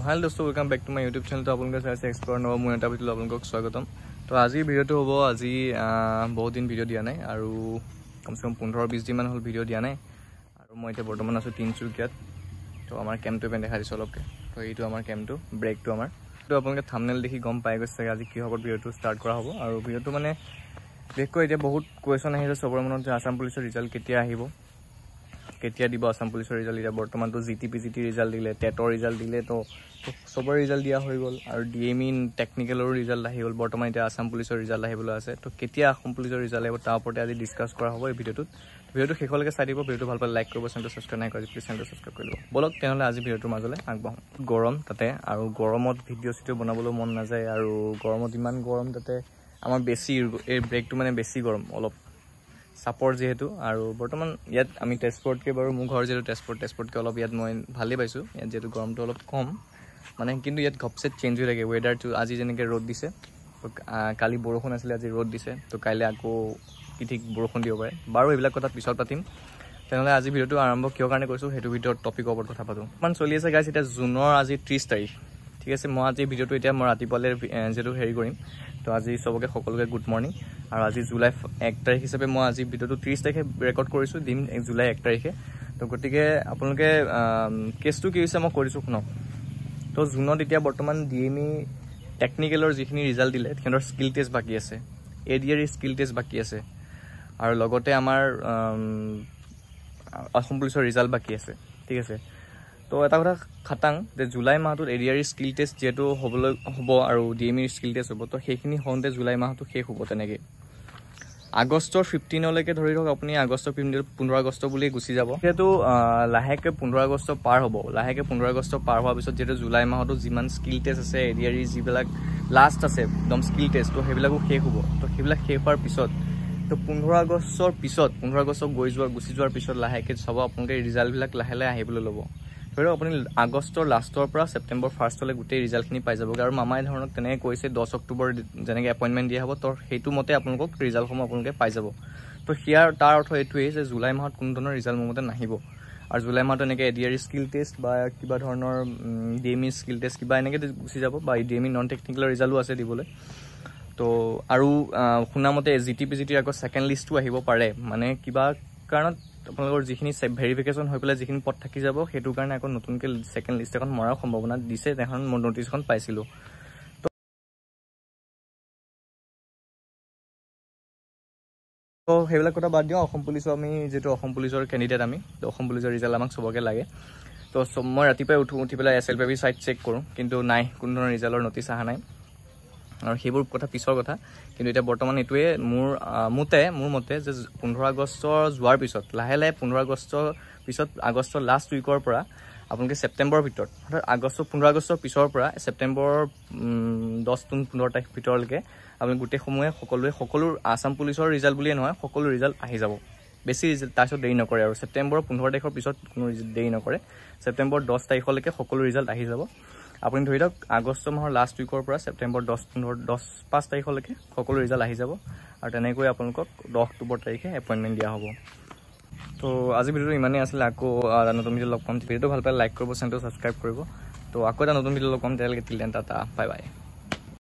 Hello दोस्तों welcome back to my YouTube channel. तो आपलोक चाहे एक्सप्लोर नव मैं এটা ভিডিও आपलोक स्वागतम। तो আজি ভিডিওটো হ'ব আজি বহুত দিন ভিডিও দিয়া নাই আৰু কমসে কম 15-20 দিন মান হল ভিডিও দিয়া নাই আৰু মই এতিয়া বৰ্তমান আছো তিনচুকীয়াত। তো আমাৰ কেম্পটো পেন দেখা দিছ অলপকে। তো এইটো আমাৰ কেম্পটো ব্ৰেকটো আমাৰ তো আপোনালোকে থাম্বনেল দেখি গম পাই গৈছে আজি কি হ'ব ভিডিওটো ষ্টাৰ্ট কৰা হ'ব আৰু ভিডিওটো মানে দেখো এতিয়া বহুত কোৱেশ্চন আহিছে সবৰ মনত যে আসাম পুলিচৰ ৰিজাল্ট কেতিয়া আহিব কেতিয়া দিব আসাম পুলিচৰ ৰিজাল্ট। এতিয়া বৰ্তমান তো জিটি ৰিজাল্ট দিলে টেটৰ ৰিজাল্ট দিলে তো সবৰ ৰিজাল্ট দিয়া হৈ গ'ল আৰু ডিএমই টেকনিকেলৰ ৰিজাল্ট আহি গ'ল। বৰ্তমান এতিয়া আসাম পুলিচৰ ৰিজাল্ট আহিবলৈ আছে। তো কেতিয়া আসাম পুলিচৰ ৰিজাল্ট আহিব তাৰ ওপৰতে আজি ডিছকাছ কৰা হ'ব এই ভিডিওটোত। ভিডিওটো শেষলৈকে চাই দিব। ভিডিওটো ভাল পালে লাইক কৰিব, চেনেলটো ছাবস্ক্ৰাইব নাই কৰি প্লিজ চেনেলটো ছাবস্ক্ৰাইব কৰি ল'ব। বলক তেনেহ'লে আজি ভিডিওটোৰ মাজলৈ আগবাঢ়ো। গৰম তাতে আৰু গৰমত ভিডিঅ' বনাবলৈ মন নাযায় আৰু গৰমত ইমান গৰম তাতে আমাৰ বেছি এই ব্ৰেকটো মানে বেছি গৰম অলপ সাপৰ যেহেতু আৰু বৰ্তমান ইয়াত আমি তেজপুৰতকৈ বাৰু মোৰ ঘৰ যেহেতু তেজপুৰতকৈ অলপ ইয়াত মই ভালেই পাইছোঁ। ইয়াত যেহেতু গৰমটো অলপ কম মানে কিন্তু ইয়াত ঘপচে চেঞ্জ হৈ থাকে ৱেডাৰটো। আজি যেনেকৈ ৰ'দ দিছে কালি বৰষুণ আছিলে আজি ৰ'দ দিছে তো কাইলৈ আকৌ কি ঠিক বৰষুণ দিব পাৰে। বাৰু এইবিলাক কথা পিছত পাতিম। তেনেহ'লে আজি ভিডিঅ'টো আৰম্ভ কিয় কাৰণে কৰিছোঁ সেইটো ভিডিঅ'ত টপিকৰ ওপৰত কথা পাতোঁ। ইমান চলি আছে গাইছ এতিয়া জুনৰ আজি 30 তাৰিখ ঠিক আছে। মই আজি ভিডিঅ'টো এতিয়া মই ৰাতিপুৱালৈ যিহেতু হেৰি কৰিম তো আজি চবকে সকলোকে গুড মৰ্ণিং। আৰু আজি জুলাই 1 তাৰিখ হিচাপে মই আজি ভিডিঅ'টো 30 তাৰিখে ৰেকৰ্ড কৰিছোঁ দিম জুলাই 1 তাৰিখে। তো গতিকে আপোনালোকে কেছটো কি হৈছে মই কৰিছোঁ শুনক। তো জুনত এতিয়া বৰ্তমান ডিএমই টেকনিকেলৰ যিখিনি ৰিজাল্ট দিলে সিহঁতৰ স্কিল টেষ্ট বাকী আছে, এডিআৰ স্কিল টেষ্ট বাকী আছে আৰু লগতে আমাৰ অসম পুলিচৰ ৰিজাল্ট বাকী আছে ঠিক আছে। তো এটা কথা খাটাং যে জুলাই মাহটোত এডিআৰ স্কিল টেষ্ট যিহেতু হ'বলৈ হ'ব আৰু ডিএমইৰ স্কিল টেষ্ট হ'ব তো সেইখিনি হওঁতে জুলাই মাহটো শেষ হ'ব। তেনেকৈ আগষ্টৰ 15লৈকে ধৰি লওক আপুনি আগষ্টৰ 15 আগষ্ট বুলি গুচি যাব। যিহেতু লাহেকৈ 15 আগষ্ট পাৰ হ'ব। লাহেকৈ 15 আগষ্ট পাৰ হোৱাৰ পিছত যিহেতু জুলাই মাহতো যিমান স্কিল টেষ্ট আছে এডিআৰ যিবিলাক লাষ্ট আছে একদম স্কিল টেষ্ট তো সেইবিলাকো শেষ হ'ব। তো সেইবিলাক শেষ হোৱাৰ পিছত তো 15 আগষ্টৰ পিছত 15 আগষ্ট গুচি যোৱাৰ পিছত লাহেকৈ চাব আপোনালোকে ৰিজাল্টবিলাক লাহে লাহে আহিবলৈ ল'ব। ধৰি লওক আপুনি আগষ্টৰ লাষ্টৰ পৰা ছেপ্টেম্বৰ 1ষ্টলৈ গোটেই ৰিজাল্টখিনি পাই যাবগৈ আৰু মামাই ধৰণক তেনেকৈ কৈছে 10 অক্টোবৰ যেনেকৈ এপইণ্টমেণ্ট দিয়া হ'ব তো সেইটো মতে আপোনালোকক ৰিজাল্টসমূহ আপোনালোকে পাই যাব। তো তাৰ অৰ্থ এইটোৱেই যে জুলাই মাহত কোনো ধৰণৰ ৰিজাল্ট মোৰ মতে নাহিব আৰু জুলাই মাহত এনেকৈ এডিআৰ স্কিল টেষ্ট বা কিবা ধৰণৰ ডিএমই স্কিল টেষ্ট কিবা এনেকৈ গুচি যাব বা ডিএমই নন টেকনিকেলৰ ৰিজাল্টো আছে দিবলৈ। তো আৰু শুনামতে জিটিৰ আকৌ ছেকেণ্ড লিষ্টটো আহিব পাৰে মানে কিবা কাৰণত আপোনালোকৰ যিখিনি ভেৰিফিকেশ্যন হৈ পেলাই যিখিনি পদ থাকি যাব সেইটো কাৰণে আকৌ নতুনকৈ ছেকেণ্ড লিষ্ট এখন মৰাৰ সম্ভাৱনা দিছে। এখন মই নটিছখন পাইছিলোঁ। তো সেইবিলাক কথা বাদ দিওঁ। অসম পুলিচৰ আমি যিহেতু অসম পুলিচৰ কেণ্ডিডেট আমি তো অসম পুলিচৰ ৰিজাল্ট আমাক চবকে লাগে। তো মই ৰাতিপুৱাই উঠি পেলাই SLPB চাইট চেক কৰোঁ কিন্তু নাই কোনো ধৰণৰ ৰিজাল্টৰ নটিছ অহা নাই আৰু সেইবোৰ কথা পিছৰ কথা। কিন্তু এতিয়া বৰ্তমান এইটোৱে মোৰ মতে যে 15 আগষ্ট যোৱাৰ পিছত লাহে লাহে 15 আগষ্টৰ পিছত আগষ্টৰ লাষ্ট উইকৰ পৰা আপোনালোকে ছেপ্টেম্বৰৰ ভিতৰত অৰ্থাৎ 15 আগষ্টৰ পিছৰ পৰা ছেপ্টেম্বৰৰ 10-15 তাৰিখ ভিতৰলৈকে আপুনি গোটেই সমূহে সকলো আসাম পুলিচৰ ৰিজাল্ট বুলিয়ে নহয় সকলো ৰিজাল্ট আহি যাব। বেছি ৰিজাল্ট তাৰপিছত দেৰি নকৰে আৰু ছেপ্টেম্বৰৰ 15 তাৰিখৰ পিছত কোনো দেৰি নকৰে। ছেপ্টেম্বৰ 10 তাৰিখলৈকে সকলো ৰিজাল্ট আহি যাব। আপুনি ধৰি লওক আগষ্ট মাহৰ লাষ্ট উইকৰ পৰা ছেপ্টেম্বৰ 5 তাৰিখলৈকে সকলো ৰিজাল্ট আহি যাব আৰু তেনেকৈ আপোনালোকক 10 অক্টোবৰ তাৰিখে এপইণ্টমেণ্ট দিয়া হ'ব। তো আজি ভিডিঅ'টো ইমানেই আছিলে। আকৌ নতুন ভিডিঅ' লগ পাম। ভিডিঅ'টো ভাল পালে লাইক কৰিব, চেনেলটো ছাবস্ক্ৰাইব কৰিব। তো আকৌ এটা নতুন ভিডিঅ' লগ পাম। তেতিয়ালৈকে till then tata bye bye.